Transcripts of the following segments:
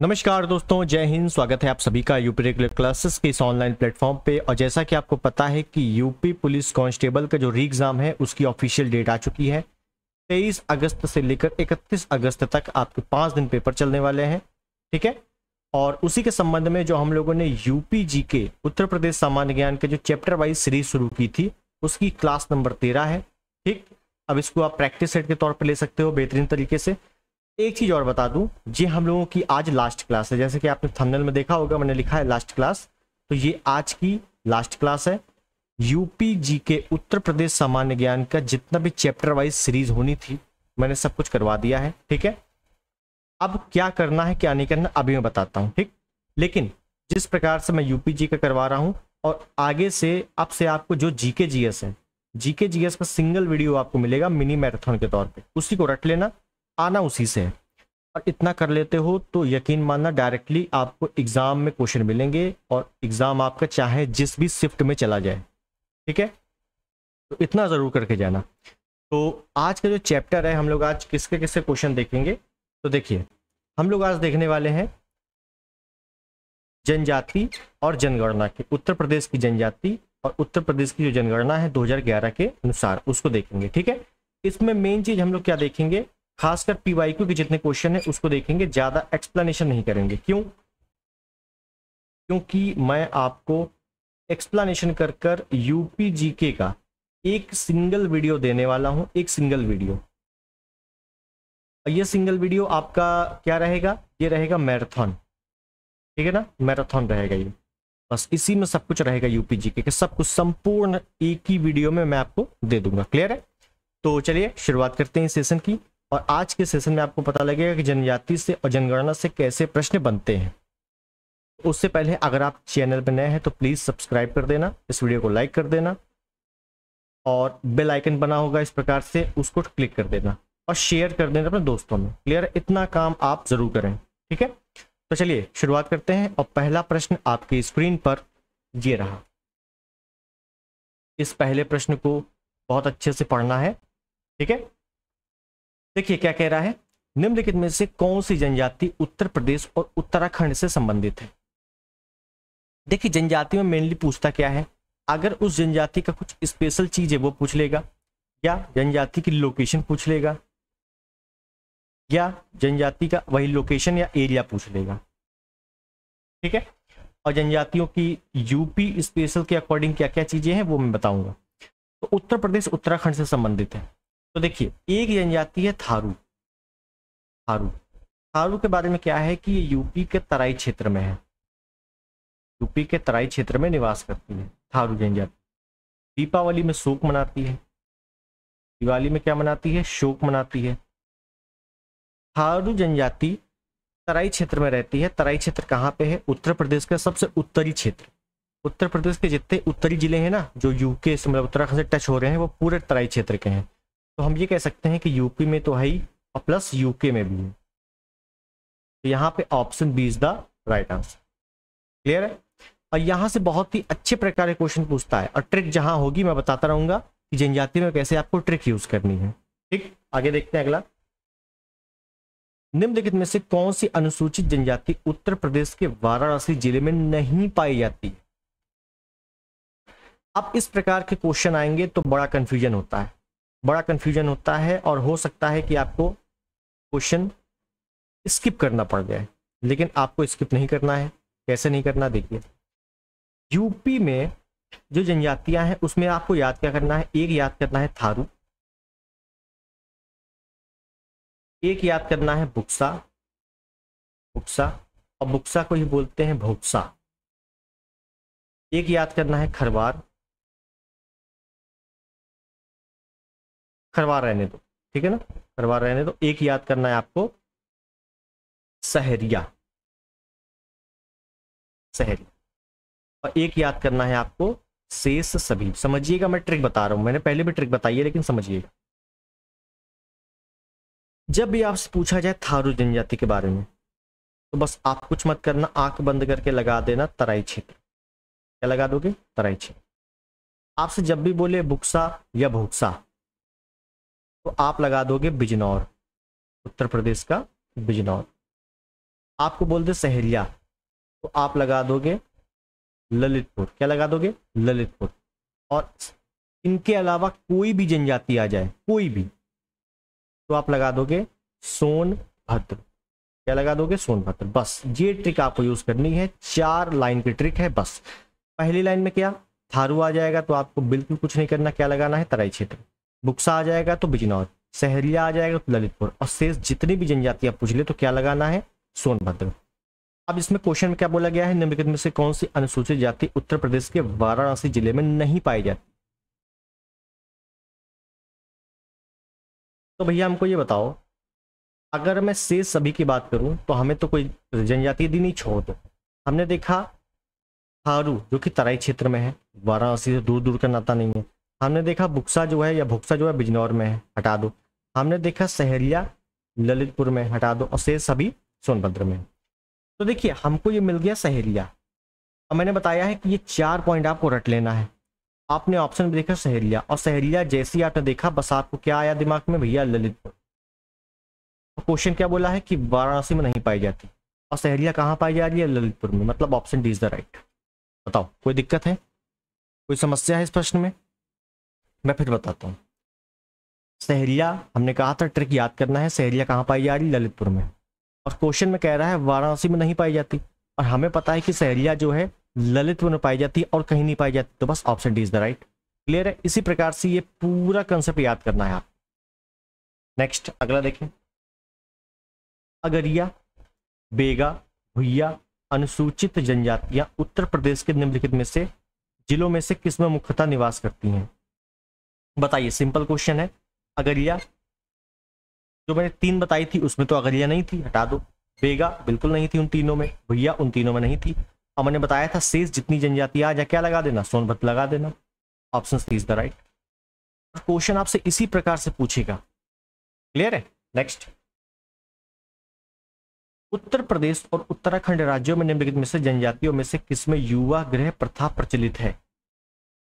नमस्कार दोस्तों, जय हिंद। स्वागत है आप सभी का यूपी रेगुलर क्लासेस के इस ऑनलाइन प्लेटफॉर्म पे। और जैसा कि आपको पता है कि यूपी पुलिस कांस्टेबल का जो री एग्ज़ाम है उसकी ऑफिशियल डेट आ चुकी है। 23 अगस्त से लेकर 31 अगस्त तक आपके 5 दिन पेपर चलने वाले हैं, ठीक है। और उसी के संबंध में जो हम लोगों ने यूपी जीके उत्तर प्रदेश सामान्य ज्ञान के जो चैप्टर वाइज सीरीज शुरू की थी उसकी क्लास नंबर 13 है, ठीक। अब इसको आप प्रैक्टिस सेट के तौर पर ले सकते हो बेहतरीन तरीके से। एक चीज और बता दूं, ये हम लोगों की आज लास्ट क्लास है। जैसे कि आपने थंबनेल में देखा होगा, मैंने लिखा है लास्ट क्लास, तो ये आज की लास्ट क्लास है। यूपी जी के उत्तर प्रदेश सामान्य ज्ञान का जितना भी चैप्टर वाइज सीरीज होनी थी मैंने सब कुछ करवा दिया है, ठीक है। अब क्या करना है क्या नहीं करना अभी मैं बताता हूँ, ठीक। लेकिन जिस प्रकार से मैं यूपी जी का करवा रहा हूँ और आगे से अब से आपको जो जीके जीएस है, जीके जीएस का सिंगल वीडियो आपको मिलेगा मिनी मैराथन के तौर पे, उसी को रट लेना, आना उसी से है। और इतना कर लेते हो तो यकीन मानना डायरेक्टली आपको एग्जाम में क्वेश्चन मिलेंगे और एग्जाम आपका चाहे जिस भी शिफ्ट में चला जाए, ठीक है। तो इतना जरूर करके जाना। तो आज का जो चैप्टर है हम लोग आज किसके किसके क्वेश्चन देखेंगे, तो देखिए हम लोग आज देखने वाले हैं जनजाति और जनगणना के, उत्तर प्रदेश की जनजाति और उत्तर प्रदेश की जो जनगणना है 2011 के अनुसार उसको देखेंगे, ठीक है। इसमें मेन चीज हम लोग क्या देखेंगे, खासकर पीवाईक्यू के जितने क्वेश्चन है उसको देखेंगे, ज्यादा एक्सप्लेनेशन नहीं करेंगे। क्यों? क्योंकि मैं आपको एक्सप्लेनेशन कर कर यूपी जीके का एक सिंगल वीडियो देने वाला हूं, एक सिंगल वीडियो। और ये सिंगल वीडियो आपका क्या रहेगा, ये रहेगा मैराथन, ठीक है ना, मैराथन रहेगा ये। बस इसी में सब कुछ रहेगा यूपी जीके के, सब कुछ संपूर्ण एक ही वीडियो में मैं आपको दे दूंगा। क्लियर है? तो चलिए शुरुआत करते हैं इस सेशन की। और आज के सेशन में आपको पता लगेगा कि जनजाति से और जनगणना से कैसे प्रश्न बनते हैं। उससे पहले अगर आप चैनल पर नए हैं तो प्लीज सब्सक्राइब कर देना, इस वीडियो को लाइक कर देना और बेल आइकन बना होगा इस प्रकार से उसको क्लिक कर देना और शेयर कर देना अपने दोस्तों में। क्लियर है? इतना काम आप जरूर करें, ठीक है। तो चलिए शुरुआत करते हैं। और पहला प्रश्न आपकी स्क्रीन पर ये रहा। इस पहले प्रश्न को बहुत अच्छे से पढ़ना है, ठीक है। देखिए क्या कह रहा है, निम्नलिखित में से कौन सी जनजाति उत्तर प्रदेश और उत्तराखंड से संबंधित है। देखिए जनजाति में मेनली पूछता क्या है, अगर उस जनजाति का कुछ स्पेशल चीज है वो पूछ लेगा, या जनजाति की लोकेशन पूछ लेगा, या जनजाति का वही लोकेशन या एरिया पूछ लेगा, ठीक है। और जनजातियों की यूपी स्पेशल के अकॉर्डिंग क्या क्या चीजें हैं वो मैं बताऊंगा। तो उत्तर प्रदेश उत्तराखंड से संबंधित है। तो देखिए एक जनजाति है थारू। थारू थारू के बारे में क्या है कि ये यूपी के तराई क्षेत्र में है, यूपी के तराई क्षेत्र में निवास करती है थारू जनजाति। दीपावली में शोक मनाती है, दिवाली में क्या मनाती है, शोक मनाती है। थारू जनजाति तराई क्षेत्र में रहती है। तराई क्षेत्र कहाँ पे है, उत्तर प्रदेश का सबसे उत्तरी क्षेत्र। उत्तर प्रदेश के जितने उत्तरी जिले हैं ना जो यूके से मतलब उत्तराखंड से टच हो रहे हैं वो पूरे तराई क्षेत्र के हैं। तो हम ये कह सकते हैं कि यूपी में तो है ही और प्लस यूके में भी है। तो यहाँ पे option B is the right answer. Clear है? और यहाँ से बहुत ही अच्छे प्रकार के क्वेश्चन पूछता है और ट्रिक जहां होगी मैं बताता रहूंगा कि जनजाति में कैसे आपको ट्रिक यूज करनी है, ठीक। आगे देखते हैं अगला। निम्नलिखित में से कौन सी अनुसूचित जनजाति उत्तर प्रदेश के वाराणसी जिले में नहीं पाई जाती। अब इस प्रकार के क्वेश्चन आएंगे तो बड़ा कंफ्यूजन होता है, बड़ा कंफ्यूजन होता है और हो सकता है कि आपको क्वेश्चन स्किप करना पड़ जाए, लेकिन आपको स्किप नहीं करना है। कैसे नहीं करना, देखिए यूपी में जो जनजातियां हैं उसमें आपको याद क्या करना है, एक याद करना है थारू, एक याद करना है बुक्सा, बुक्सा और बुक्सा को ही बोलते हैं भोक्सा। एक याद करना है खरवार, खरवार रहने दो, ठीक है ना, खरवार रहने दो। एक याद करना है आपको सहरिया, सहरिया। और एक याद करना है आपको शेष सभी। समझिएगा मैं ट्रिक बता रहा हूं, मैंने पहले भी ट्रिक बताई है लेकिन समझिएगा। जब भी आपसे पूछा जाए थारू जनजाति के बारे में तो बस आप कुछ मत करना, आंख बंद करके लगा देना तराई क्षेत्र। क्या लगा दोगे, तराई क्षेत्र। आपसे जब भी बोले बुक्सा या भोक्सा तो आप लगा दोगे बिजनौर, उत्तर प्रदेश का बिजनौर। आपको बोल दे सहरिया, तो आप लगा दोगे ललितपुर। क्या लगा दोगे? ललितपुर। और इनके अलावा कोई भी जनजाति आ जाए, कोई भी, तो आप लगा दोगे सोनभद्र। क्या लगा दोगे? सोनभद्र। बस ये ट्रिक आपको यूज करनी है, 4 लाइन की ट्रिक है बस। पहली लाइन में क्या, थारू आ जाएगा तो आपको बिल्कुल कुछ नहीं करना, क्या लगाना है? तराई क्षेत्र। बुक्सा आ जाएगा तो बिजनौर, सहरिया आ जाएगा तो ललितपुर, और शेष जितनी भी जनजातियां पूछ ले तो क्या लगाना है? सोनभद्र। अब इसमें क्वेश्चन में क्या बोला गया है? निम्नलिखित में से कौन सी अनुसूचित जाति उत्तर प्रदेश के वाराणसी जिले में नहीं पाई जाती? तो भैया हमको ये बताओ, अगर मैं शेष सभी की बात करूं तो हमें तो कोई जनजाति दी नहीं, छोड़ दो। हमने देखा थारू जो कि तराई क्षेत्र में है, वाराणसी से दूर दूर का नाता नहीं है। हमने देखा बुक्सा जो है या भुक्सा जो है बिजनौर में है, हटा दो। हमने देखा सहरिया ललितपुर में, हटा दो, और शेष सभी सोनभद्र में। तो देखिए हमको ये मिल गया सहरिया। अब मैंने बताया है कि ये 4 पॉइंट आपको रट लेना है। आपने ऑप्शन में देखा सहरिया, और सहरिया जैसे ही आपने देखा बस आपको क्या आया दिमाग में? भैया ललितपुर। क्वेश्चन क्या बोला है कि वाराणसी में नहीं पाई जाती, और सहरिया कहाँ पाई जा रही है? ललितपुर में। मतलब option D is the right. बताओ कोई दिक्कत है, कोई समस्या है इस प्रश्न में? मैं फिर बताता हूँ। सहरिया हमने कहा था ट्रिक याद करना है, सहरिया कहाँ पाई जा रही? ललितपुर में। और क्वेश्चन में कह रहा है वाराणसी में नहीं पाई जाती, और हमें पता है कि सहरिया जो है ललितपुर में पाई जाती है और कहीं नहीं पाई जाती, तो बस option D is the right. Clear है? इसी प्रकार से ये पूरा कंसेप्ट याद करना है आप। नेक्स्ट अगला देखें। अगरिया, बेगा, भुइया अनुसूचित जनजातियां उत्तर प्रदेश के निम्नलिखित में से जिलों में से किसमें मुख्यतः निवास करती हैं? बताइए, सिंपल क्वेश्चन है। अगरिया जो मैंने 3 बताई थी उसमें तो अगरिया नहीं थी, हटा दो। बेगा बिल्कुल नहीं थी उन तीनों में, भुइया उन तीनों में नहीं थी, और मैंने बताया था शेष जितनी जनजातियां आ जाए क्या लगा देना? सोनभद्र लगा देना। Option C is the right. Question आपसे इसी प्रकार से पूछेगा। क्लियर है? नेक्स्ट। उत्तर प्रदेश और उत्तराखंड राज्यों में निम्नलिखित में से जनजातियों में से किसमें युवा गृह प्रथा प्रचलित है?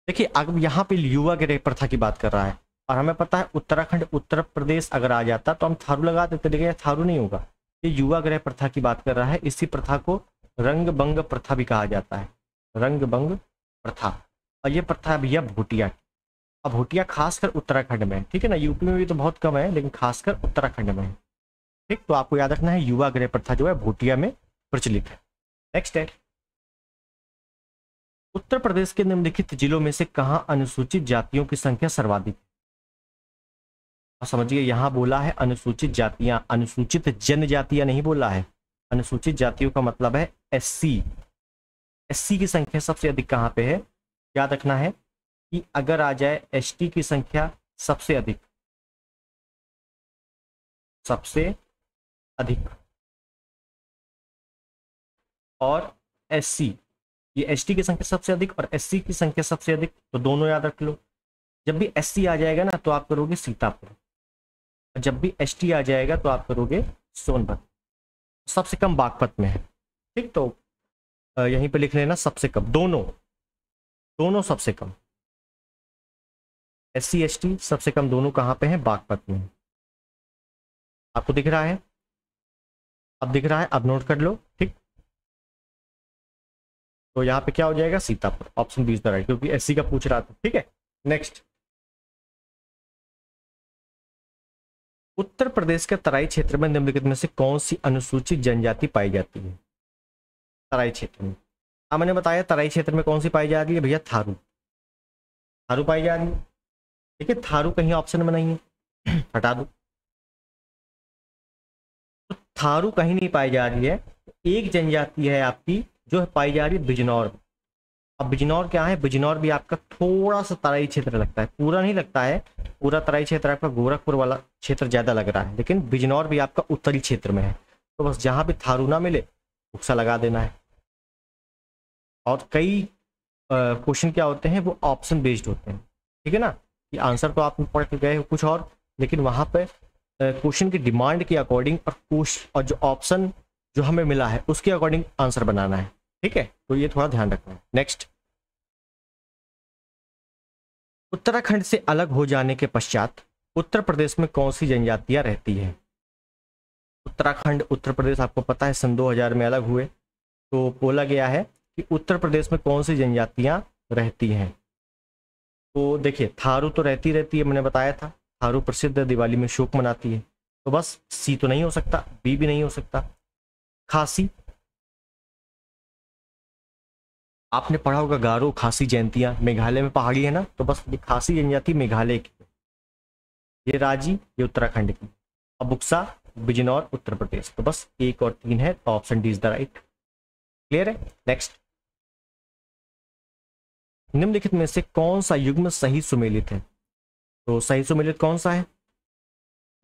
देखिए अब यहाँ पे युवा गृह प्रथा की बात कर रहा है, और हमें पता है उत्तराखंड उत्तर प्रदेश अगर आ जाता तो हम थारू लगा देते, लेकिन थारू नहीं होगा। ये युवा गृह प्रथा की बात कर रहा है। इसी प्रथा को रंगभंग प्रथा भी कहा जाता है, रंगभंग प्रथा। और ये प्रथा भैया भोटिया। अब भोटिया खासकर उत्तराखंड में है, ठीक है ना? यूपी में भी तो बहुत कम है, लेकिन खासकर उत्तराखंड में है। ठीक, तो आपको याद रखना है युवा गृह प्रथा जो है भोटिया में प्रचलित है। नेक्स्ट है, उत्तर प्रदेश के निम्नलिखित जिलों में से कहां अनुसूचित जातियों की संख्या सर्वाधिक? समझिए यहां बोला है अनुसूचित जातियां, अनुसूचित जनजातियां नहीं बोला है। अनुसूचित जातियों का मतलब है एससी। एससी की संख्या सबसे अधिक कहां पे है? याद रखना है कि अगर आ जाए एसटी की संख्या सबसे अधिक, सबसे अधिक, और एससी, ये एसटी की संख्या सबसे अधिक और एससी की संख्या सबसे अधिक, तो दोनों याद रख लो। जब भी एससी आ जाएगा ना तो आप करोगे सीतापुर, जब भी एसटी आ जाएगा तो आप करोगे सोनभद्र। सबसे कम बागपत में है। ठीक, तो यहीं पे लिख लेना सबसे कम, दोनों दोनों सबसे कम, एससी एसटी सबसे कम दोनों कहां पे हैं? बागपत में। आपको दिख रहा है? अब दिख रहा है, अब नोट कर लो। ठीक, तो यहाँ पे क्या हो जाएगा? Sitapur. Option B is the right, क्योंकि एससी का पूछ रहा था। ठीक है, नेक्स्ट। उत्तर प्रदेश के तराई क्षेत्र में निम्नलिखित में से कौन सी अनुसूचित जनजाति पाई जाती है? तराई क्षेत्र में, हाँ मैंने बताया तराई क्षेत्र में कौन सी पाई जा रही है भैया? थारू। थारू पाई जा रही है। ठीक है, थारू कहीं ऑप्शन में नहीं है, हटा दो। तो थारू कहीं नहीं पाई जा रही है। एक जनजाति है आपकी जो पाई जा रही है बिजनौर। अब बिजनौर क्या है? बिजनौर भी आपका थोड़ा सा तराई क्षेत्र लगता है, पूरा नहीं लगता है। पूरा तराई क्षेत्र आपका गोरखपुर वाला क्षेत्र ज्यादा लग रहा है, लेकिन बिजनौर भी आपका उत्तरी क्षेत्र में है। तो बस जहां भी थारू ना मिले उक्सा लगा देना है। और कई क्वेश्चन क्या होते हैं वो ऑप्शन बेस्ड होते हैं, ठीक है ना? कि आंसर तो आप पढ़ के गए हो कुछ और, लेकिन वहां पे क्वेश्चन की डिमांड के अकॉर्डिंग और जो ऑप्शन जो हमें मिला है उसके अकॉर्डिंग आंसर बनाना है। ठीक है, तो ये थोड़ा ध्यान रखना है। नेक्स्ट, उत्तराखंड से अलग हो जाने के पश्चात उत्तर प्रदेश में कौन सी जनजातियां रहती है? उत्तराखंड, उत्तर प्रदेश आपको पता है सन 2000 में अलग हुए। तो बोला गया है कि उत्तर प्रदेश में कौन सी जनजातियां रहती हैं। तो देखिए थारू तो रहती है, मैंने बताया था। थारू प्रसिद्ध है, दिवाली में शोक मनाती है। तो बस सी तो नहीं हो सकता, बी भी नहीं हो सकता। खासी, आपने पढ़ा होगा गारो खासी जयंतियां, मेघालय में पहाड़ी है ना, तो बस ये खासी जनजाति मेघालय की। ये राजी, ये उत्तराखंड की। अब बुक्सा, बिजनौर, उत्तर प्रदेश। तो बस 1 और 3 है, तो option D is the right. Clear है। नेक्स्ट, निम्नलिखित में से कौन सा युग्म सही सुमेलित है। तो सही सुमेलित कौन सा है।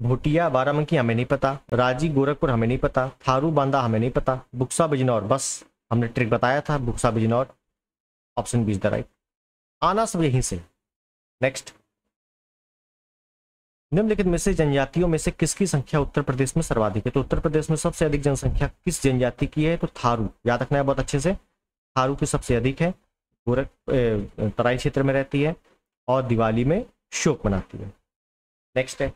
भोटिया, बाराबंकी हमें नहीं पता, राजी गोरखपुर हमें नहीं पता, थारू बांदा हमें नहीं पता, बुक्सा बिजनौर, बस हमने ट्रिक बताया था, Buksa Bijnor. Option B is the right. आना सब यहीं से। नेक्स्ट, निम्नलिखित में से जनजातियों में से किसकी संख्या उत्तर प्रदेश में सर्वाधिक है। तो उत्तर प्रदेश में सबसे अधिक जनसंख्या किस जनजाति की है। तो थारू, याद रखना है बहुत अच्छे से, थारू की सबसे अधिक है। गोरख तराई क्षेत्र में रहती है और दिवाली में शोक मनाती है। नेक्स्ट है,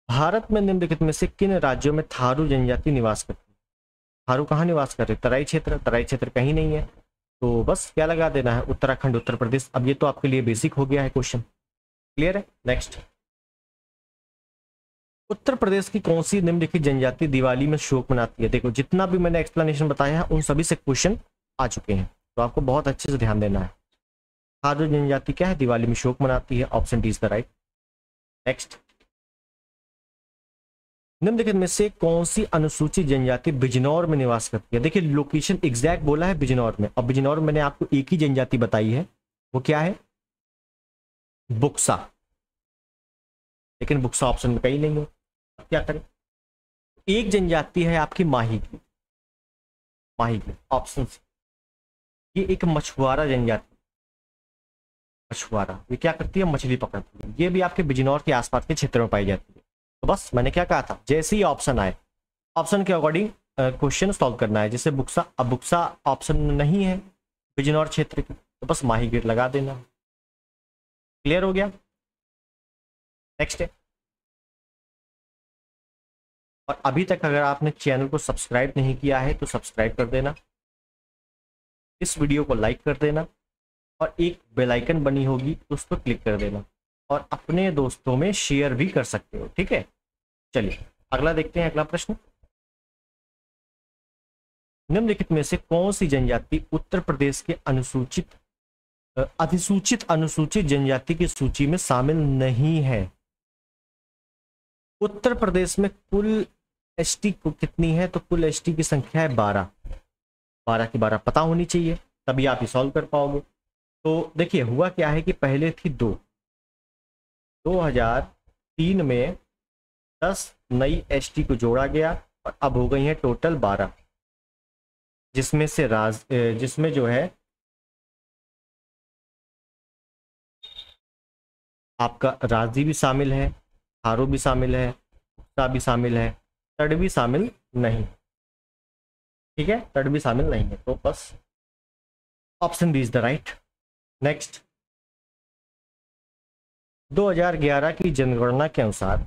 भारत में निम्नलिखित में से किन राज्यों में थारू जनजाति निवास करती है। थारू कहाँ निवास कर रहे, तराई क्षेत्र। तराई क्षेत्र कहीं नहीं है, तो बस क्या लगा देना है, उत्तराखंड, उत्तर प्रदेश। अब ये तो आपके लिए बेसिक हो गया है क्वेश्चन। क्लियर है। नेक्स्ट, उत्तर प्रदेश की कौन सी निम्नलिखित जनजाति दिवाली में शोक मनाती है। देखो जितना भी मैंने एक्सप्लेनेशन बताया है उन सभी से क्वेश्चन आ चुके हैं, तो आपको बहुत अच्छे से ध्यान देना है। थारू जनजाति क्या है, दिवाली में शोक मनाती है। Option D is the right. Next, निम्नलिखित में से कौन सी अनुसूचित जनजाति बिजनौर में निवास करती है। देखिए लोकेशन एग्जैक्ट बोला है बिजनौर में, और बिजनौर में मैंने आपको एक ही जनजाति बताई है, वो क्या है, बुक्सा। लेकिन बुक्सा ऑप्शन में कहीं नहीं है, क्या करें। एक जनजाति है आपकी माही की, माही की, ऑप्शन सी। ये एक मछुआरा जनजाति, मछुआरा, ये क्या करती है, मछली पकड़ती है। ये भी आपके बिजनौर के आसपास के क्षेत्र में पाई जाती है। तो बस मैंने क्या कहा था, जैसे ही ऑप्शन आए ऑप्शन के अकॉर्डिंग क्वेश्चन सॉल्व करना है। जैसे बुक्सा, अब बुक्सा ऑप्शन नहीं है बिजनौर क्षेत्र की, तो बस माही गिर लगा देना। क्लियर हो गया। नेक्स्ट है, और अभी तक अगर आपने चैनल को सब्सक्राइब नहीं किया है तो सब्सक्राइब कर देना, इस वीडियो को लाइक कर देना, और एक बेल आइकन बनी होगी उस पर क्लिक कर देना, और अपने दोस्तों में शेयर भी कर सकते हो। ठीक है, चलिए अगला देखते हैं। अगला प्रश्न, निम्नलिखित में से कौन सी जनजाति उत्तर प्रदेश के अनुसूचित जनजाति की सूची में शामिल नहीं है। उत्तर प्रदेश में कुल एसटी कितनी है, तो कुल एसटी की संख्या है 12। 12 की 12 पता होनी चाहिए, तभी आप ये सॉल्व कर पाओगे। तो देखिए हुआ क्या है कि पहले थी 2, 2003 में 10 नई एसटी को जोड़ा गया, और अब हो गई है टोटल 12, जिसमें से जिसमें जो है आपका राजी भी शामिल है, थारू भी शामिल है, बुक्सा भी शामिल है, तड़ भी शामिल नहीं। ठीक है, तड़ भी शामिल नहीं है, तो बस option D is the right. Next, 2011 की जनगणना के अनुसार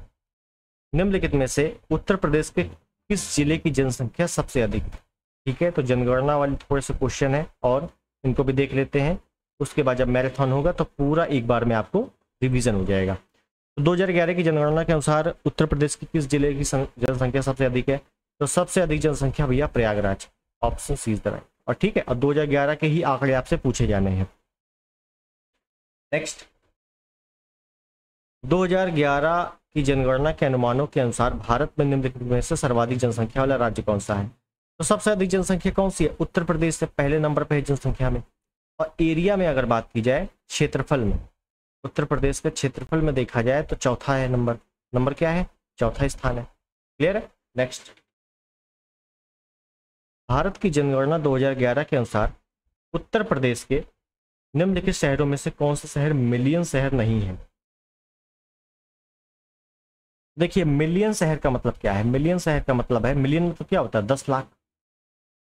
निम्नलिखित में से उत्तर प्रदेश के किस जिले की जनसंख्या सबसे अधिक है। ठीक है, तो जनगणना वाले थोड़े से क्वेश्चन है और इनको भी देख लेते हैं, उसके बाद जब मैराथन होगा तो पूरा एक बार में आपको रिवीजन हो जाएगा। तो 2011 की जनगणना के अनुसार उत्तर प्रदेश की किस जिले की जनसंख्या सबसे अधिक है, तो सबसे अधिक जनसंख्या भैया Prayagraj, option C is the right. और ठीक है, अब 2011 के ही आंकड़े आपसे पूछे जाने हैं। नेक्स्ट, 2011 की जनगणना के अनुमानों के अनुसार भारत में निम्नलिखित में से सर्वाधिक जनसंख्या वाला राज्य कौन सा है। तो सबसे अधिक जनसंख्या कौन सी है, उत्तर प्रदेश से पहले नंबर पर है जनसंख्या में। और एरिया में अगर बात की जाए, क्षेत्रफल में, उत्तर प्रदेश के क्षेत्रफल में देखा जाए तो चौथा है नंबर क्या है, चौथा स्थान है। क्लियर है। नेक्स्ट, भारत की जनगणना 2011 के अनुसार उत्तर प्रदेश के निम्नलिखित शहरों में से कौन सा शहर मिलियन शहर नहीं है। देखिए मिलियन शहर का मतलब क्या है, मिलियन शहर का मतलब है, मिलियन मतलब क्या होता है, 10 लाख।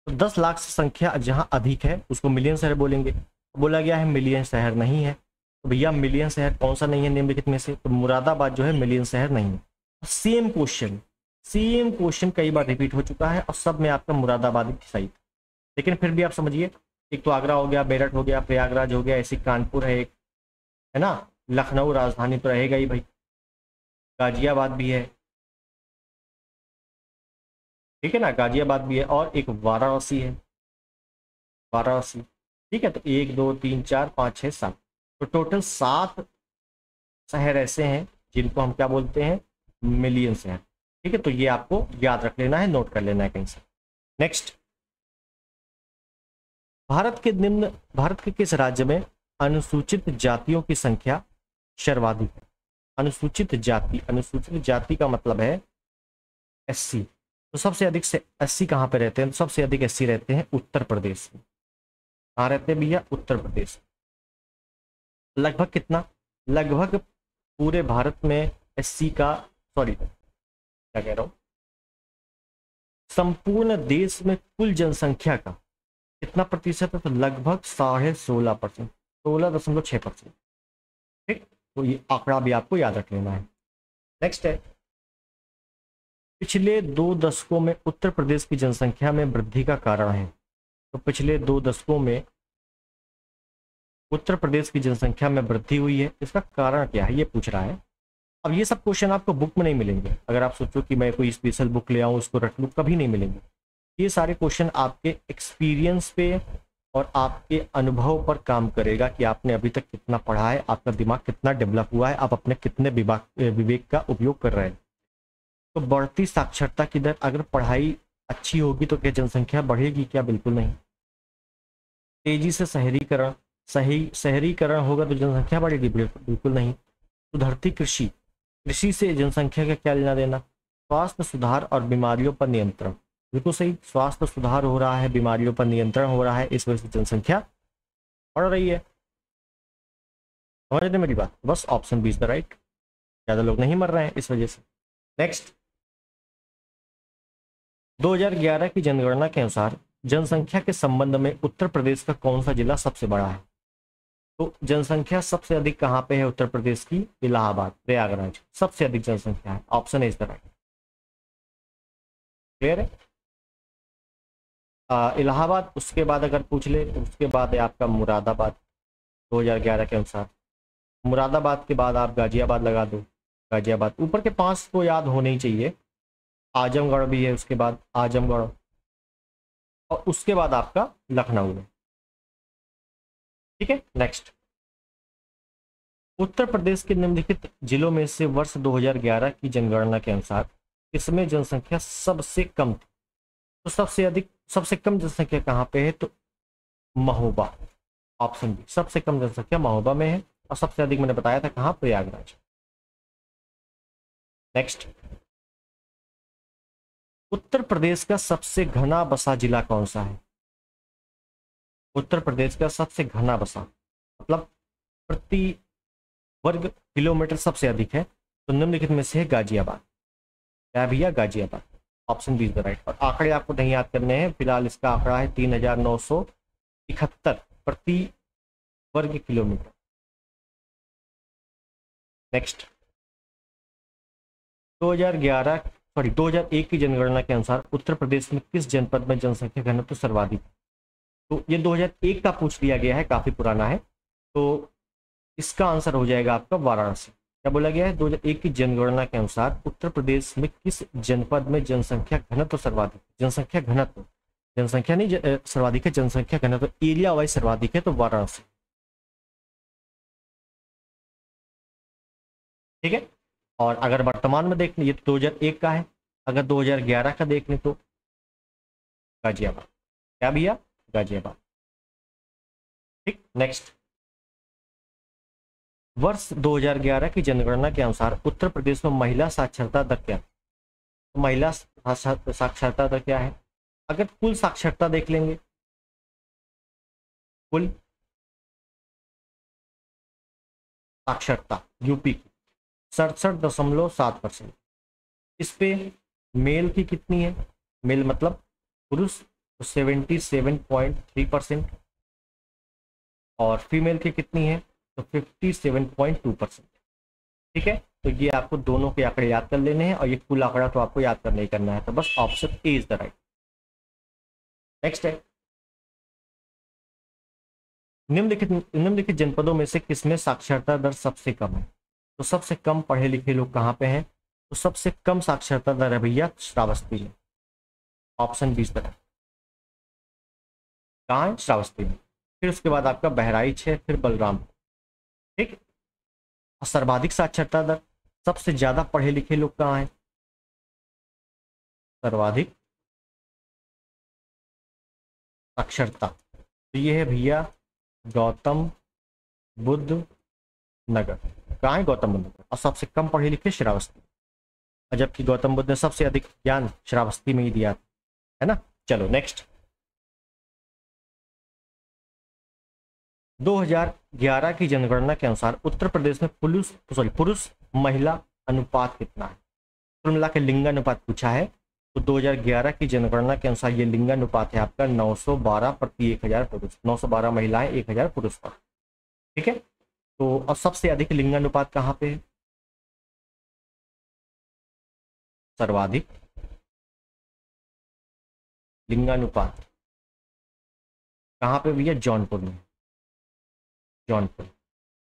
तो 10 लाख से संख्या जहां अधिक है उसको मिलियन शहर बोलेंगे। बोला गया है मिलियन शहर नहीं है, तो भैया मिलियन शहर कौन सा नहीं है निम्नलिखित में से, तो मुरादाबाद जो है मिलियन शहर नहीं है। सेम क्वेश्चन कई बार रिपीट हो चुका है और सब में आपका मुरादाबाद ही सही था। लेकिन फिर भी आप समझिए, एक तो आगरा हो गया, मेरठ हो गया, प्रयागराज हो गया, ऐसी कानपुर है एक, है ना, लखनऊ राजधानी तो रहेगा ही भाई, गाजियाबाद भी है, ठीक है ना, गाजियाबाद भी है, और एक वाराणसी है, वाराणसी। ठीक है, तो 1 2 3 4 5 6 7, तो टोटल 7 शहर ऐसे हैं जिनको हम क्या बोलते हैं, मिलियन शहर। ठीक है, तो ये आपको याद रख लेना है, नोट कर लेना है कहीं से। नेक्स्ट, भारत के किस राज्य में अनुसूचित जातियों की संख्या सर्वाधिक है? अनुसूचित जाति का मतलब है एससी। तो सबसे अधिक से एससी कहाँ पे रहते हैं? तो सबसे अधिक एससी रहते हैं उत्तर प्रदेश में। कहाँ रहते हैं भैया? उत्तर प्रदेश। लगभग कितना? लगभग पूरे भारत में एससी का, सॉरी क्या कह रहा हूं, संपूर्ण देश में कुल जनसंख्या का कितना प्रतिशत है? तो लगभग 16.5%, 16.6%। ठीक, तो ये आंकड़ा भी आपको याद रख लेना है। नेक्स्ट है, पिछले 2 दशकों में उत्तर प्रदेश की जनसंख्या में वृद्धि का कारण है। तो पिछले 2 दशकों में उत्तर प्रदेश की जनसंख्या में वृद्धि हुई है, इसका कारण क्या है ये पूछ रहा है। अब ये सब क्वेश्चन आपको बुक में नहीं मिलेंगे, अगर आप सोचो कि मैं कोई स्पेशल बुक ले आऊँ उसको रट लूँ, कभी नहीं मिलेंगे। ये सारे क्वेश्चन आपके एक्सपीरियंस पे और आपके अनुभव पर काम करेगा कि आपने अभी तक कितना पढ़ा है, आपका दिमाग कितना डेवलप हुआ है, आप अपने कितने विवेक का उपयोग कर रहे हैं। तो बढ़ती साक्षरता की दर, अगर पढ़ाई अच्छी होगी तो क्या जनसंख्या बढ़ेगी? क्या बिल्कुल नहीं। तेजी से शहरीकरण होगा तो जनसंख्या बढ़ेगी? बिल्कुल नहीं। सुधरती कृषि, कृषि से जनसंख्या का क्या लेना देना? स्वास्थ्य सुधार और बीमारियों पर नियंत्रण, बिल्कुल सही। स्वास्थ्य सुधार हो रहा है, बीमारियों पर नियंत्रण हो रहा है, इस वजह से जनसंख्या बढ़ रही है। समझ रहे मेरी बात? बस option B is the right, ज्यादा लोग नहीं मर रहे हैं इस वजह से। नेक्स्ट, 2011 की जनगणना के अनुसार जनसंख्या के संबंध में उत्तर प्रदेश का कौन सा जिला सबसे बड़ा है? तो जनसंख्या सबसे अधिक कहां पे है उत्तर प्रदेश की? इलाहाबाद, प्रयागराज, सबसे अधिक जनसंख्या है। Option is the right. Clear है? इलाहाबाद, उसके बाद अगर पूछ ले तो उसके बाद है आपका मुरादाबाद 2011 के अनुसार। मुरादाबाद के बाद आप गाजियाबाद लगा दो, गाजियाबाद। ऊपर के 5 तो याद होने ही चाहिए। आजमगढ़ भी है उसके बाद, आजमगढ़, और उसके बाद आपका लखनऊ है। ठीक है, नेक्स्ट, उत्तर प्रदेश के निम्नलिखित जिलों में से वर्ष 2011 की जनगणना के अनुसार किसमें जनसंख्या सबसे कम थी? तो सबसे कम जनसंख्या कहाँ पे है? तो महोबा, ऑप्शन बी, सबसे कम जनसंख्या महोबा में है, और सबसे अधिक मैंने बताया था कहाँ? प्रयागराज। नेक्स्ट, उत्तर प्रदेश का सबसे घना बसा जिला कौन सा है? उत्तर प्रदेश का सबसे घना बसा मतलब प्रति वर्ग किलोमीटर सबसे अधिक है, तो निम्नलिखित में से है गाजियाबाद। क्या भैया? Ghaziabad, option B is the right. और आंकड़े आपको नहीं याद करने हैं फिलहाल, इसका आंकड़ा है 3971 प्रति वर्ग किलोमीटर। नेक्स्ट, 2001 की जनगणना के अनुसार उत्तर प्रदेश में किस जनपद में जनसंख्या घनत्व सर्वाधिक है? तो ये 2001 का पूछ लिया गया है, काफी पुराना है, तो इसका आंसर हो जाएगा आपका वाराणसी। क्या बोला गया है? 2001 की जनगणना के अनुसार उत्तर प्रदेश में किस जनपद में जनसंख्या घनत्व सर्वाधिक? जनसंख्या घनत्व, जनसंख्या नहीं सर्वाधिक है, जनसंख्या घनत्व एरिया वाइज सर्वाधिक है, तो वाराणसी। ठीक है, और अगर वर्तमान में देख लें, ये 2001 का है, अगर 2011 का देख लें तो गाजियाबाद। क्या भैया? गाजियाबाद। ठीक, नेक्स्ट, वर्ष 2011 की जनगणना के अनुसार उत्तर प्रदेश में महिला साक्षरता दर क्या है? तो महिला साक्षरता दर क्या है? अगर कुल साक्षरता देख लेंगे, कुल साक्षरता यूपी की 67.7%। इस पे मेल की कितनी है? मेल मतलब पुरुष, तो 77.3%, और फीमेल की कितनी है? तो 57.2%। ठीक है, तो ये आपको दोनों के आंकड़े याद कर लेने हैं, और ये कुल आंकड़ा तो आपको याद करना ही करना है, तो बस option A is the right. Next है, निम्नलिखित जनपदों में से किसमें साक्षरता दर सबसे कम है? तो सबसे कम पढ़े लिखे लोग कहाँ पे हैं? तो सबसे कम साक्षरता दर है भैया श्रावस्ती में। Option B is the right. कहाँ है? श्रावस्ती में। फिर उसके बाद आपका बहराइच है, फिर बलराम, ठीक। और सर्वाधिक साक्षरता दर, सबसे ज्यादा पढ़े लिखे लोग कहाँ हैं? सर्वाधिक साक्षरता, तो ये है भैया गौतम बुद्ध नगर। कहाँ है? गौतम बुद्ध नगर। और सबसे कम पढ़े लिखे श्रावस्ती, और जबकि गौतम बुद्ध ने सबसे अधिक ज्ञान श्रावस्ती में ही दिया, है ना। चलो नेक्स्ट, 2011 की जनगणना के अनुसार उत्तर प्रदेश में पुरुष महिला अनुपात कितना है? कुल मिला के लिंगानुपात पूछा है, तो 2011 की जनगणना के अनुसार ये लिंगानुपात है आपका 912 प्रति 1000 पुरुष, 912 महिलाएं 1000 पुरुष पर, ठीक है। तो और सबसे अधिक लिंगानुपात कहाँ पे है? सर्वाधिक लिंगानुपात कहाँ पे भैया? जौनपुर में। जौनपुर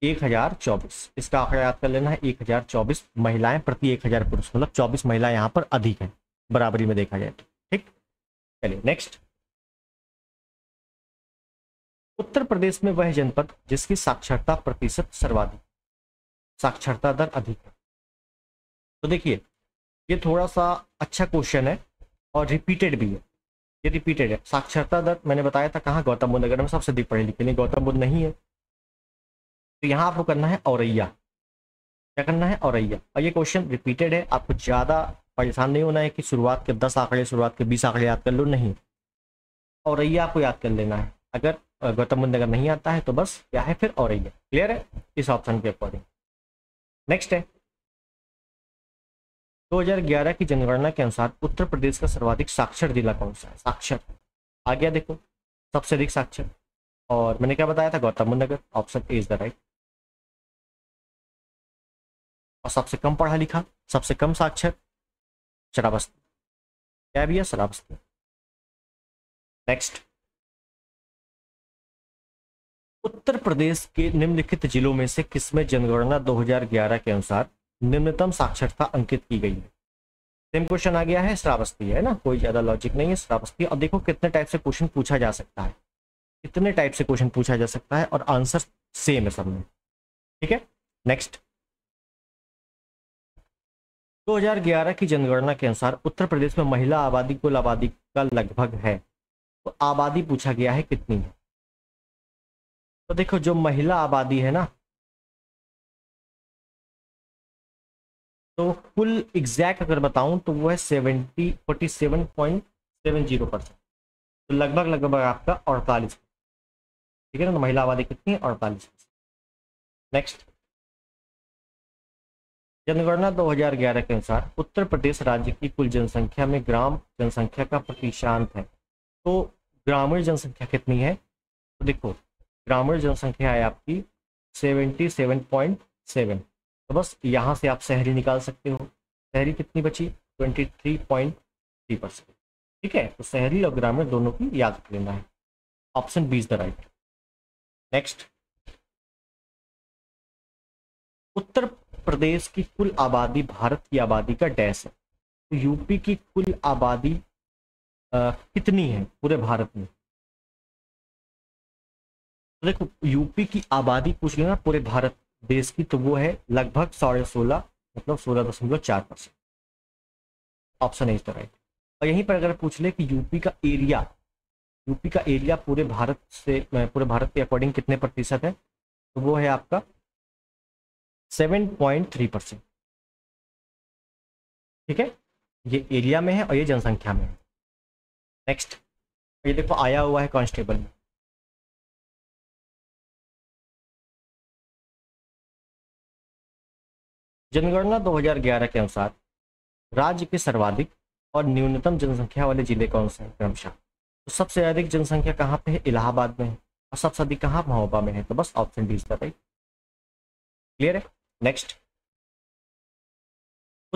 1024, इसका आंकड़ा याद कर लेना है, 1024 महिलाएं प्रति 1000 पुरुष, मतलब 24 महिलाएं यहाँ पर अधिक है बराबरी में देखा जाए तो, ठीक। चलिए नेक्स्ट, उत्तर प्रदेश में वह जनपद जिसकी साक्षरता प्रतिशत सर्वाधिक, साक्षरता दर अधिक है। तो देखिए ये थोड़ा सा अच्छा क्वेश्चन है और रिपीटेड भी है, ये रिपीटेड है। साक्षरता दर मैंने बताया था कहाँ? गौतम बुद्ध नगर में सबसे अधिक पढ़े लिखे, नहीं गौतम बुद्ध नहीं है, तो यहाँ आपको करना है औरैया। क्या करना है? औरैया। और ये क्वेश्चन रिपीटेड है, आपको ज़्यादा परेशान नहीं होना है कि शुरुआत के 10 आंकड़े, शुरुआत के 20 आंकड़े याद कर लो, नहीं, औरैया आपको याद कर लेना है। अगर गौतम बुद्ध नगर नहीं आता है तो बस क्या है फिर? औरैया। क्लियर है इस ऑप्शन के अकॉर्डिंग। नेक्स्ट है, 2011 की जनगणना के अनुसार उत्तर प्रदेश का सर्वाधिक साक्षर जिला कौन सा है? साक्षर आ गया, देखो सबसे अधिक साक्षर, और मैंने क्या बताया था? Gautam Buddha Nagar. Option A is the right. और सबसे कम पढ़ा लिखा, सबसे कम साक्षर श्रावस्ती। क्या भी है? श्रावस्ती। नेक्स्ट, उत्तर प्रदेश के निम्नलिखित जिलों में से किसमें जनगणना 2011 के अनुसार निम्नतम साक्षरता अंकित की गई है? सेम क्वेश्चन आ गया है, श्रावस्ती है ना, कोई ज्यादा लॉजिक नहीं है, श्रावस्ती। और देखो कितने टाइप से क्वेश्चन पूछा जा सकता है, कितने टाइप से क्वेश्चन पूछा जा सकता है, और आंसर सेम है सब में, ठीक है। नेक्स्ट, 2011 की जनगणना के अनुसार उत्तर प्रदेश में महिला आबादी कुल आबादी का लगभग है, तो आबादी पूछा गया है कितनी है? तो देखो जो महिला आबादी है ना, तो कुल एग्जैक्ट अगर बताऊं तो वो है 47.70%, तो लगभग लगभग आपका 48, ठीक है ना। तो महिला आबादी कितनी है? 48। नेक्स्ट, जनगणना 2011 के अनुसार उत्तर प्रदेश राज्य की कुल जनसंख्या में ग्राम जनसंख्या का प्रतिशत है, तो ग्रामीण जनसंख्या कितनी है? तो देखो ग्रामीण जनसंख्या है आपकी 77.7, तो बस यहाँ से आप शहरी निकाल सकते हो। शहरी कितनी बची? 23.3%, ठीक है। तो शहरी और ग्रामीण दोनों की याद रख लेना है। Option B is the right. Next, Uttar Pradesh की कुल आबादी भारत की आबादी का डैश है, तो यूपी की कुल आबादी कितनी है पूरे भारत में? तो देखो यूपी की आबादी पूछ लेना पूरे भारत देश की, तो वो है लगभग 16.5, मतलब 16.4%। Option is the right. और यहीं पर अगर पूछ ले कि यूपी का एरिया पूरे भारत के अकॉर्डिंग कितने प्रतिशत है, तो वो है आपका 7.3%, ठीक है। ये एरिया में है और ये जनसंख्या में है। नेक्स्ट, ये देखो आया हुआ है कांस्टेबल में, जनगणना 2011 के अनुसार राज्य के सर्वाधिक और न्यूनतम जनसंख्या वाले जिले कौन से हैं क्रमशः? तो सबसे अधिक जनसंख्या कहाँ पे है? इलाहाबाद में है। और सबसे अधिक कहाँ? महोबा में है। तो बस option D is the right. Clear है। नेक्स्ट,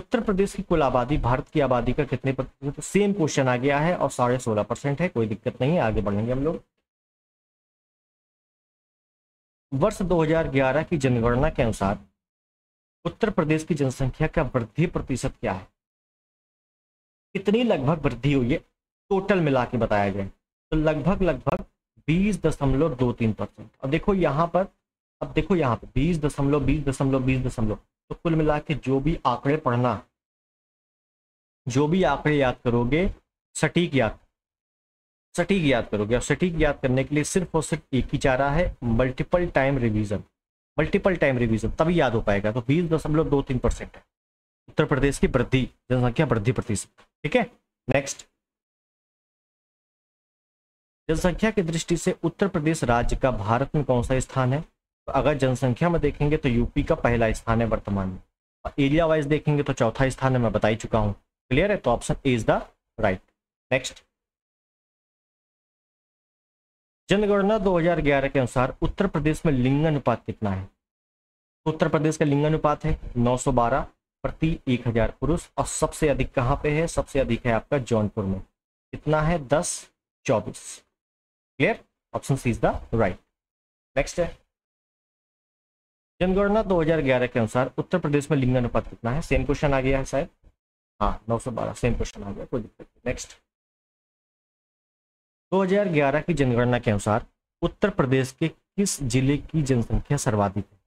उत्तर प्रदेश की कुल आबादी भारत की आबादी का कितने प्रतिशत? सेम क्वेश्चन आ गया है और 16.5% है, कोई दिक्कत नहीं है, आगे बढ़ेंगे हम लोग। वर्ष 2011 की जनगणना के अनुसार उत्तर प्रदेश की जनसंख्या का वृद्धि प्रतिशत क्या है? कितनी लगभग वृद्धि हुई है टोटल मिला के बताया जाए तो लगभग 20.23%। अब देखो यहाँ पर, अब देखो यहाँ पे 20.20.20.20 तो कुल मिला के जो भी आंकड़े पढ़ना, जो भी आंकड़े याद करोगे सटीक याद करोगे। और सटीक याद करने के लिए सिर्फ और सिर्फ एक ही चारा है, मल्टीपल टाइम रिवीजन तभी याद हो पाएगा। तो 20.23% है उत्तर प्रदेश की वृद्धि, जनसंख्या वृद्धि प्रतिशत। ठीक है, नेक्स्ट, जनसंख्या की दृष्टि से उत्तर प्रदेश राज्य का भारत में कौन सा स्थान है? तो अगर जनसंख्या में देखेंगे तो यूपी का पहला स्थान है वर्तमान में, और एरिया वाइज देखेंगे तो चौथा स्थान है, मैं बता ही चुका हूं। क्लियर है, तो option A is the right. Next, जनगणना 2011 के अनुसार उत्तर प्रदेश में लिंगानुपात कितना है? उत्तर प्रदेश का लिंगानुपात है 912 प्रति 1000 पुरुष, और सबसे अधिक कहाँ पे है? सबसे अधिक है आपका जौनपुर में, कितना है? 10:24। Clear, option C is the right. Next है, जनगणना 2011 के अनुसार उत्तर प्रदेश में लिंगानुपात कितना है? सेम क्वेश्चन आ गया है शायद, हाँ 912 सेम क्वेश्चन आ गया, कोई दिक्कत नहीं। नेक्स्ट, 2011 की जनगणना के अनुसार उत्तर प्रदेश के किस जिले की जनसंख्या सर्वाधिक है?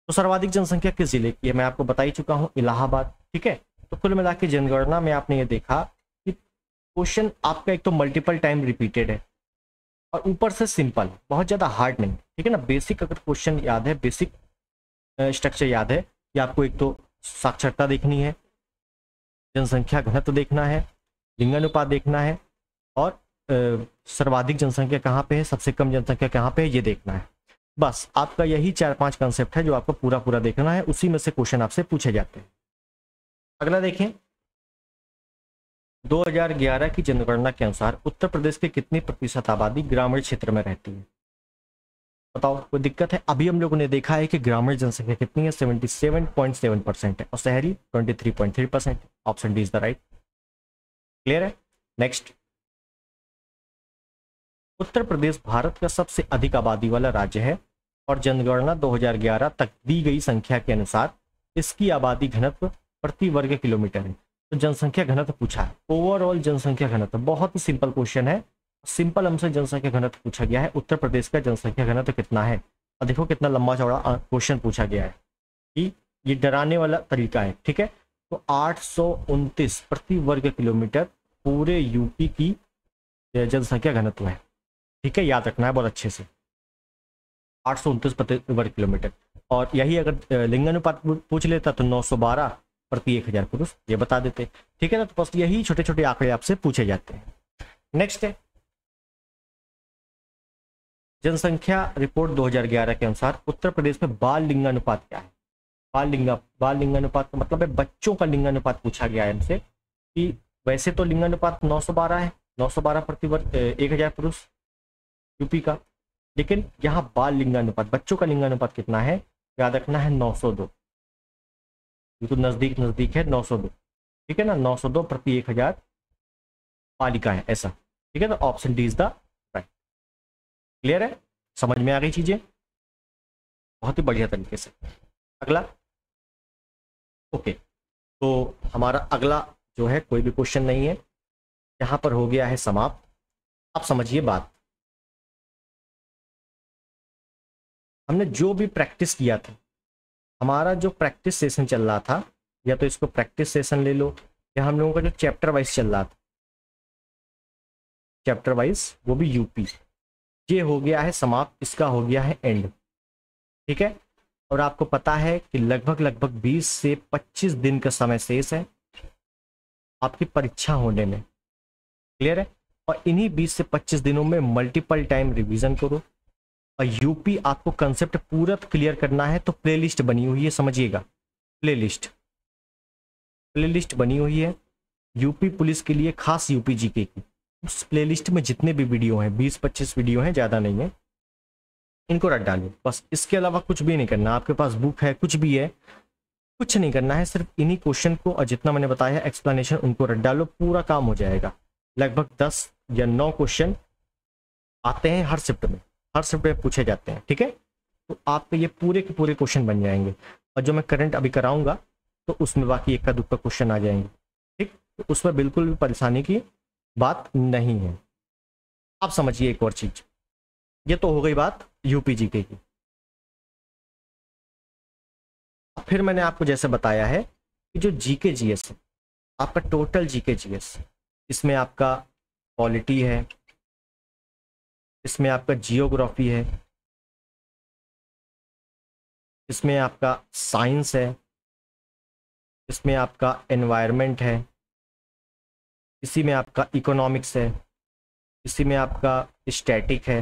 तो सर्वाधिक जनसंख्या किस जिले की है मैं आपको बता ही चुका हूं, इलाहाबाद। ठीक है, तो कुल मिला के जनगणना में आपने ये देखा कि क्वेश्चन आपका एक तो मल्टीपल टाइम रिपीटेड है और ऊपर से सिंपल, बहुत ज्यादा हार्ड नहीं। ठीक है ना, बेसिक अगर क्वेश्चन याद है, बेसिक स्ट्रक्चर याद है कि आपको एक तो साक्षरता देखनी है, जनसंख्या घनत्व देखना है, लिंगानुपात देखना है, और सर्वाधिक जनसंख्या कहाँ पे है, सबसे कम जनसंख्या कहाँ पे है, ये देखना है। बस आपका यही 4-5 कंसेप्ट है जो आपको पूरा देखना है, उसी में से क्वेश्चन आपसे पूछे जाते हैं। अगला देखें, 2011 की जनगणना के अनुसार उत्तर प्रदेश के कितनी प्रतिशत आबादी ग्रामीण क्षेत्र में रहती है? बताओ, कोई दिक्कत है? अभी हम लोगों ने देखा है कि ग्रामीण जनसंख्या कितनी है, 77.7% है, और शहरी 23.3%। Option D is the right. Clear है। नेक्स्ट, उत्तर प्रदेश भारत का सबसे अधिक आबादी वाला राज्य है और जनगणना 2011 तक दी गई संख्या के अनुसार इसकी आबादी घनत्व प्रति वर्ग किलोमीटर है। तो जनसंख्या घनत्व पूछा है, ओवरऑल जनसंख्या घनत्व, बहुत ही सिंपल क्वेश्चन है, सिंपल हमसे जनसंख्या घनत्व पूछा गया है, उत्तर प्रदेश का जनसंख्या घनत्व कितना है। और देखो कितना लंबा चौड़ा क्वेश्चन पूछा गया है कि ये डराने वाला तरीका है। ठीक है, तो 829 प्रति वर्ग किलोमीटर पूरे यूपी की जनसंख्या घनत्व है। ठीक है, याद रखना है बहुत अच्छे से, 829 प्रति वर्ग किलोमीटर। और यही अगर लिंगानुपात पूछ लेता तो 912 प्रति 1000 पुरुष, ये बता देते। ठीक है ना, तो बस यही छोटे छोटे आंकड़े आपसे पूछे जाते हैं। नेक्स्ट है, जनसंख्या रिपोर्ट 2011 के अनुसार उत्तर प्रदेश में बाल लिंगानुपात क्या है? बाल लिंगानुपात का मतलब है बच्चों का लिंगानुपात पूछा गया है हमसे कि वैसे तो लिंगानुपात 912 है, 912 प्रति वर्ग 1000 पुरुष यूपी का, लेकिन यहाँ बाल लिंगानुपात, बच्चों का लिंगानुपात कितना है? याद रखना है 902, ये तो नजदीक है 902। ठीक है ना, 902 प्रति 1000 बालिका है ऐसा। ठीक है, तो option D is the right. Clear है, समझ में आ गई चीजें बहुत ही बढ़िया तरीके से। अगला, ओके, तो हमारा अगला जो है कोई भी क्वेश्चन नहीं है, यहां पर हो गया है समाप्त। अब समझिए बात, हमने जो भी प्रैक्टिस किया था, हमारा जो प्रैक्टिस सेशन चल रहा था, या तो इसको प्रैक्टिस सेशन ले लो, या हम लोगों का जो चैप्टर वाइज चल रहा था, चैप्टर वाइज वो भी यूपी, ये हो गया है समाप्त, इसका हो गया है एंड। ठीक है, और आपको पता है कि लगभग 20 से 25 दिन का समय शेष है आपकी परीक्षा होने में। क्लियर है, और इन्हीं 20 से 25 दिनों में मल्टीपल टाइम रिवीजन करो। और यूपी आपको कंसेप्ट पूरा क्लियर करना है, तो प्लेलिस्ट बनी हुई है, समझिएगा, प्लेलिस्ट बनी हुई है यूपी पुलिस के लिए, खास यूपी जीके की। उस प्लेलिस्ट में जितने भी वीडियो हैं, 20-25 वीडियो हैं, ज़्यादा नहीं है, इनको रख डालिए बस। इसके अलावा कुछ भी नहीं करना। आपके पास बुक है, कुछ भी है, कुछ नहीं करना है, सिर्फ इन्हीं क्वेश्चन को और जितना मैंने बताया है एक्सप्लेनेशन उनको रट डालो, पूरा काम हो जाएगा। लगभग 10 या 9 क्वेश्चन आते हैं हर शिफ्ट में पूछे जाते हैं, ठीक है। तो आपके ये पूरे के पूरे क्वेश्चन बन जाएंगे, और जो मैं करंट अभी कराऊंगा तो उसमें बाकी इक्का दुक्का क्वेश्चन आ जाएंगे, ठीक। तो उसमें बिल्कुल भी परेशानी की बात नहीं है। आप समझिए एक और चीज, ये तो हो गई बात यूपी जीके की। फिर मैंने आपको जैसे बताया है कि जो जीके जीएस है, आपका टोटल जीके जीएस, इसमें आपका पॉलिटी है, इसमें आपका जियोग्राफी है, इसमें आपका साइंस है, इसमें आपका एनवायरनमेंट है, इसी में आपका इकोनॉमिक्स है, इसी में आपका स्टैटिक है,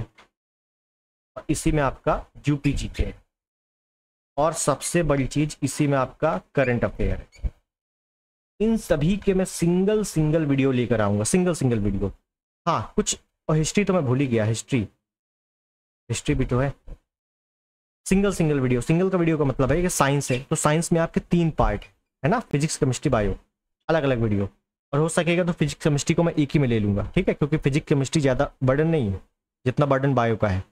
और इसी में आपका यूपी जीके है, और सबसे बड़ी चीज इसी में आपका करंट अफेयर है। इन सभी के मैं सिंगल वीडियो लेकर आऊंगा, सिंगल वीडियो। हाँ कुछ, और हिस्ट्री तो मैं भूल ही गया, हिस्ट्री भी तो है। सिंगल वीडियो, सिंगल का वीडियो का मतलब है कि साइंस है तो साइंस में आपके 3 पार्ट है ना, फिजिक्स केमिस्ट्री बायो, अलग अलग वीडियो। और हो सकेगा तो फिजिक्स केमिस्ट्री को मैं एक ही में ले लूंगा, ठीक है, क्योंकि फिजिक्स केमिस्ट्री ज़्यादा बर्डन नहीं है जितना बर्डन बायो का है।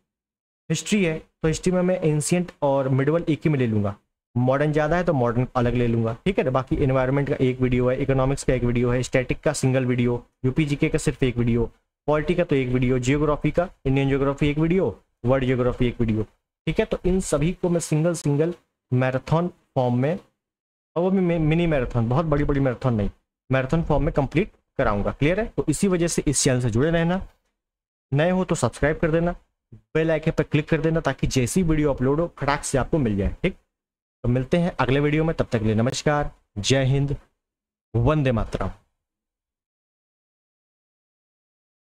हिस्ट्री है तो हिस्ट्री में मैं एंशिएंट और मिडवल एक ही में ले लूंगा, मॉडर्न ज़्यादा है तो मॉडर्न अलग ले लूंगा, ठीक है। बाकी एनवायरनमेंट का एक वीडियो है, इकोनॉमिक्स का एक वीडियो है, स्टैटिक का सिंगल वीडियो, यूपी जीके का सिर्फ एक वीडियो, पॉलिटी का तो एक वीडियो, जियोग्राफी का इंडियन जियोग्राफी एक वीडियो, वर्ल्ड जियोग्राफी एक वीडियो, ठीक है। तो इन सभी को मैं सिंगल मैराथन फॉर्म में, और वो भी मिनी मैराथन, बहुत बड़ी मैराथन नहीं, मैराथन फॉर्म में कंप्लीट कराऊंगा। क्लियर है? तो इसी वजह से इस चैनल से जुड़े रहना, नए हो तो सब्सक्राइब कर देना, बेल आइकन पर क्लिक कर देना ताकि जैसी वीडियो अपलोड हो फटाक से आपको मिल जाए, ठीक। तो मिलते हैं अगले वीडियो में, तब तक के लिए नमस्कार, जय हिंद, वंदे मातरम।